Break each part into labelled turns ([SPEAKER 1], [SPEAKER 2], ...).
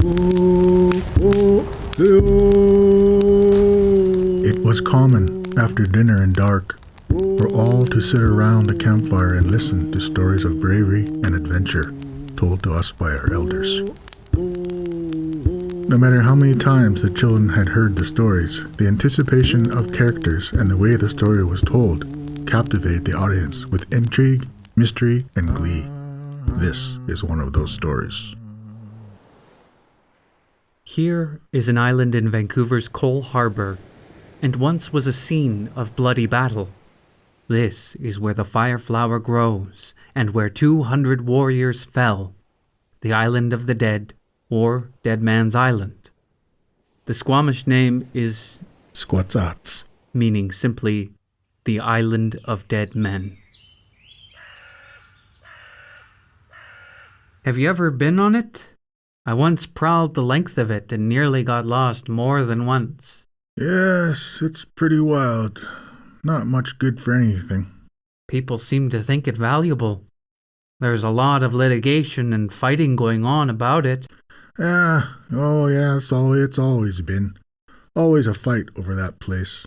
[SPEAKER 1] It was common, after dinner and dark, for all to sit around the campfire and listen to stories of bravery and adventure told to us by our elders. No matter how many times the children had heard the stories, the anticipation of characters and the way the story was told captivated the audience with intrigue, mystery, and glee. This is one of those stories.
[SPEAKER 2] Here is an island in Vancouver's Cole Harbour, and once was a scene of bloody battle. This is where the fireflower grows, and where 200 warriors fell. The Island of the Dead, or Deadman's Island. The Squamish name is
[SPEAKER 1] Squatsats,
[SPEAKER 2] meaning simply the Island of Dead Men. Have you ever been on it? I once prowled the length of it and nearly got lost more than once.
[SPEAKER 1] Yes, it's pretty wild. Not much good for anything.
[SPEAKER 2] People seem to think it valuable. There's a lot of litigation and fighting going on about it.
[SPEAKER 1] Yeah, it's always been. Always a fight over that place.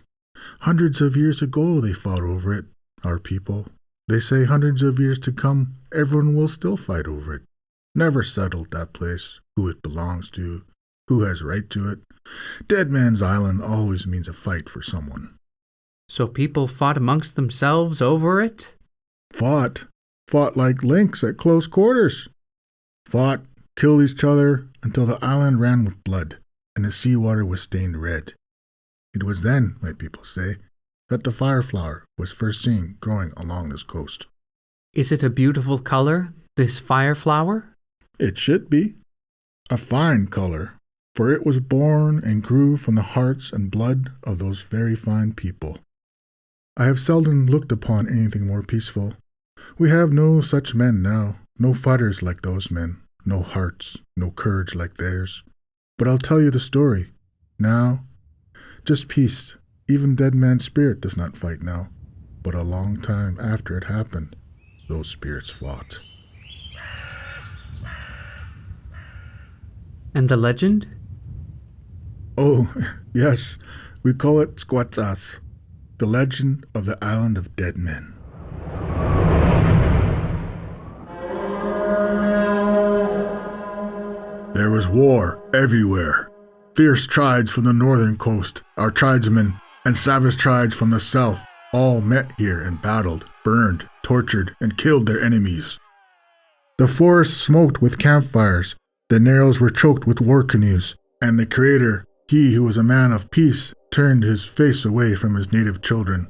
[SPEAKER 1] Hundreds of years ago they fought over it, our people. They say hundreds of years to come, everyone will still fight over it. Never settled that place, who it belongs to, who has right to it. Deadman's Island always means a fight for someone.
[SPEAKER 2] So people fought amongst themselves over it?
[SPEAKER 1] Fought like lynx at close quarters. Fought, killed each other until the island ran with blood and the seawater was stained red. It was then, my people say, that the fireflower was first seen growing along this coast.
[SPEAKER 2] Is it a beautiful color, this fireflower?
[SPEAKER 1] It should be. A fine color, for it was born and grew from the hearts and blood of those very fine people. I have seldom looked upon anything more peaceful. We have no such men now, no fighters like those men, no hearts, no courage like theirs. But I'll tell you the story. Now, just peace. Even dead man's spirit does not fight now. But a long time after it happened, those spirits fought.
[SPEAKER 2] And the legend?
[SPEAKER 1] Oh, yes, we call it Squatsas, the legend of the Island of Dead Men. There was war everywhere. Fierce tribes from the northern coast, our tribesmen, and savage tribes from the south all met here and battled, burned, tortured, and killed their enemies. The forests smoked with campfires, the narrows were choked with war canoes, and the Creator, he who was a man of peace, turned his face away from his native children.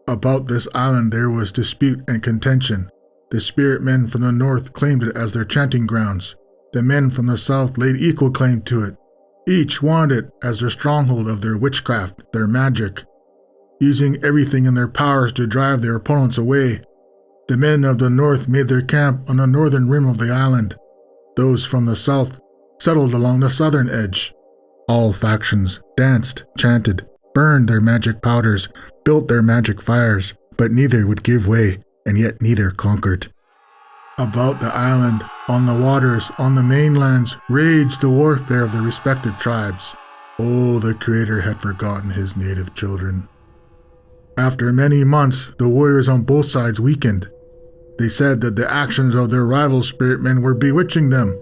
[SPEAKER 1] About this island there was dispute and contention. The spirit men from the north claimed it as their chanting grounds. The men from the south laid equal claim to it. Each wanted it as their stronghold of their witchcraft, their magic, using everything in their powers to drive their opponents away. The men of the north made their camp on the northern rim of the island. Those from the south settled along the southern edge. All factions danced, chanted, burned their magic powders, built their magic fires, but neither would give way, and yet neither conquered. About the island, on the waters, on the mainlands, raged the warfare of the respective tribes. Oh, the Creator had forgotten his native children. After many months, the warriors on both sides weakened. They said that the actions of their rival spirit men were bewitching them,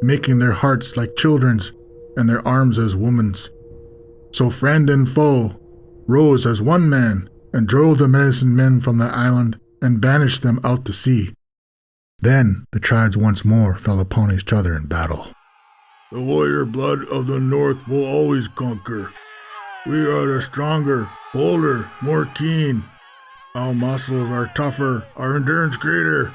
[SPEAKER 1] making their hearts like children's and their arms as women's. So friend and foe rose as one man and drove the medicine men from the island and banished them out to sea. Then the tribes once more fell upon each other in battle. The warrior blood of the north will always conquer. We are the stronger, bolder, more keen. Our muscles are tougher, our endurance greater.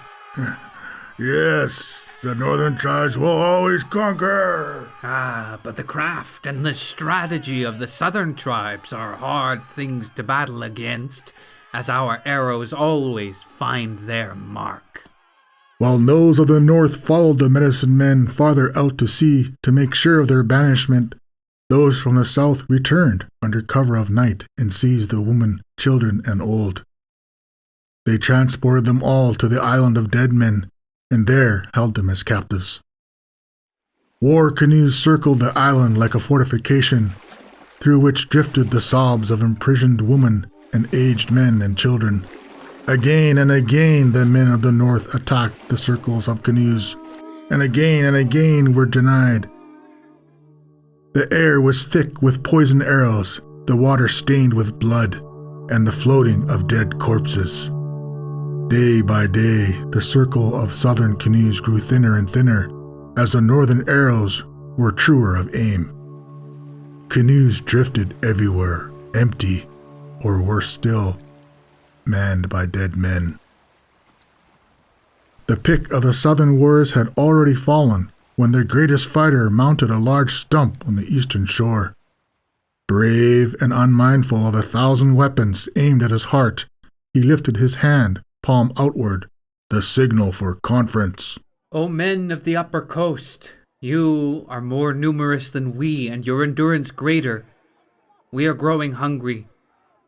[SPEAKER 1] Yes, the northern tribes will always conquer.
[SPEAKER 2] But the craft and the strategy of the southern tribes are hard things to battle against, as our arrows always find their mark.
[SPEAKER 1] While those of the north followed the medicine men farther out to sea to make sure of their banishment, those from the south returned under cover of night and seized the women, children, and old. They transported them all to the island of dead men, and there held them as captives. War canoes circled the island like a fortification, through which drifted the sobs of imprisoned women and aged men and children. Again and again the men of the north attacked the circles of canoes, and again were denied. The air was thick with poisoned arrows, the water stained with blood, and the floating of dead corpses. Day by day, the circle of southern canoes grew thinner and thinner, as the northern arrows were truer of aim. Canoes drifted everywhere, empty, or worse still, manned by dead men. The pick of the southern warriors had already fallen when their greatest fighter mounted a large stump on the eastern shore. Brave and unmindful of 1,000 weapons aimed at his heart, he lifted his hand, palm outward, the signal for conference.
[SPEAKER 2] O men of the upper coast, you are more numerous than we, and your endurance greater. We are growing hungry.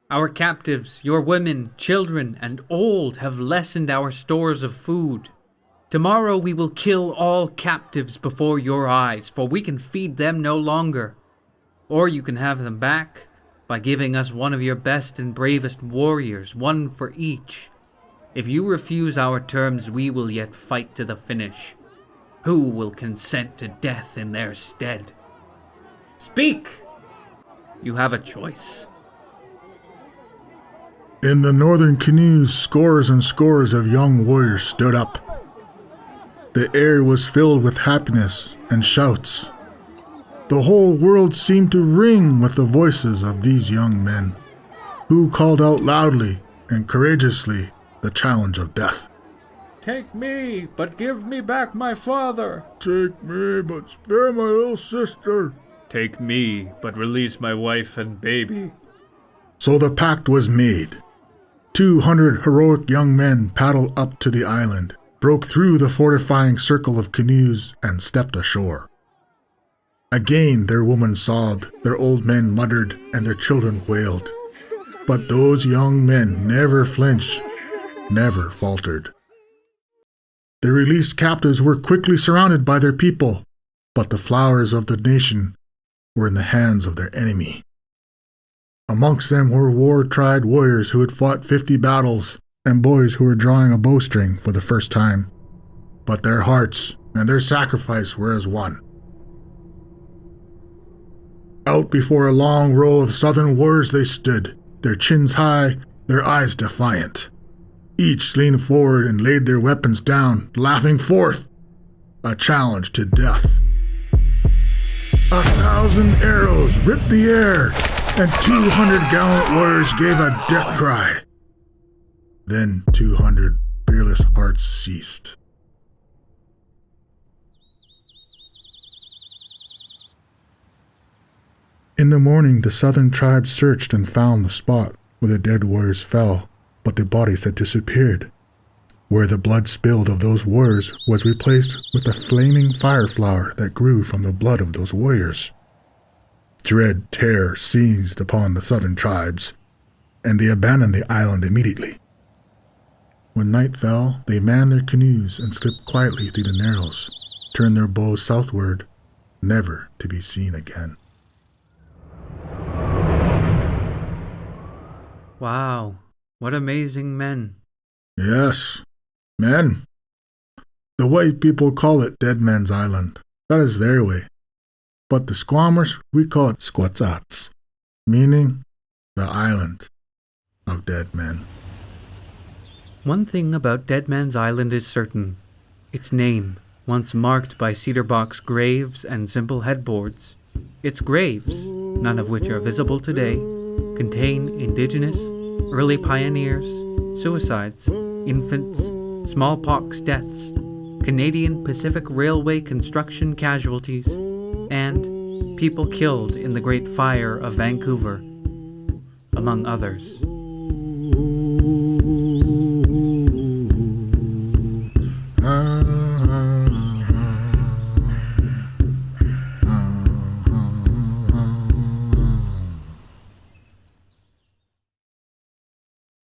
[SPEAKER 2] Our captives, your women, children, and old, have lessened our stores of food. Tomorrow we will kill all captives before your eyes, for we can feed them no longer. Or you can have them back by giving us one of your best and bravest warriors, one for each. If you refuse our terms, we will yet fight to the finish. Who will consent to death in their stead? Speak! You have a choice.
[SPEAKER 1] In the northern canoes, scores and scores of young warriors stood up. The air was filled with happiness and shouts. The whole world seemed to ring with the voices of these young men, who called out loudly and courageously the challenge of death.
[SPEAKER 2] Take me, but give me back my father.
[SPEAKER 1] Take me, but spare my little sister.
[SPEAKER 2] Take me, but release my wife and baby.
[SPEAKER 1] So the pact was made. 200 heroic young men paddled up to the island, broke through the fortifying circle of canoes, and stepped ashore. Again their women sobbed, their old men muttered, and their children wailed. But those young men never flinched, never faltered. The released captives were quickly surrounded by their people, but the flowers of the nation were in the hands of their enemy. Amongst them were war-tried warriors who had fought 50 battles, and boys who were drawing a bowstring for the first time. But their hearts and their sacrifice were as one. Out before a long row of southern warriors they stood, their chins high, their eyes defiant. Each leaned forward and laid their weapons down, laughing forth a challenge to death. 1,000 arrows ripped the air, and 200 gallant warriors gave a death cry. Then 200 fearless hearts ceased. In the morning, the southern tribes searched and found the spot where the dead warriors fell, but their bodies had disappeared. Where the blood spilled of those warriors was replaced with a flaming fire flower that grew from the blood of those warriors. Dread terror seized upon the southern tribes, and they abandoned the island immediately. When night fell, they manned their canoes and slipped quietly through the narrows, turned their bows southward, never to be seen again.
[SPEAKER 2] Wow, what amazing men.
[SPEAKER 1] Yes, men. The white people call it Deadman's Island. That is their way. But the Squamish, we call it Squatsats, meaning the island of dead men.
[SPEAKER 2] One thing about Deadman's Island is certain. Its name, once marked by cedar box graves and simple headboards. Its graves, none of which are visible today, contain indigenous, early pioneers, suicides, infants, smallpox deaths, Canadian Pacific Railway construction casualties, and people killed in the Great Fire of Vancouver, among others.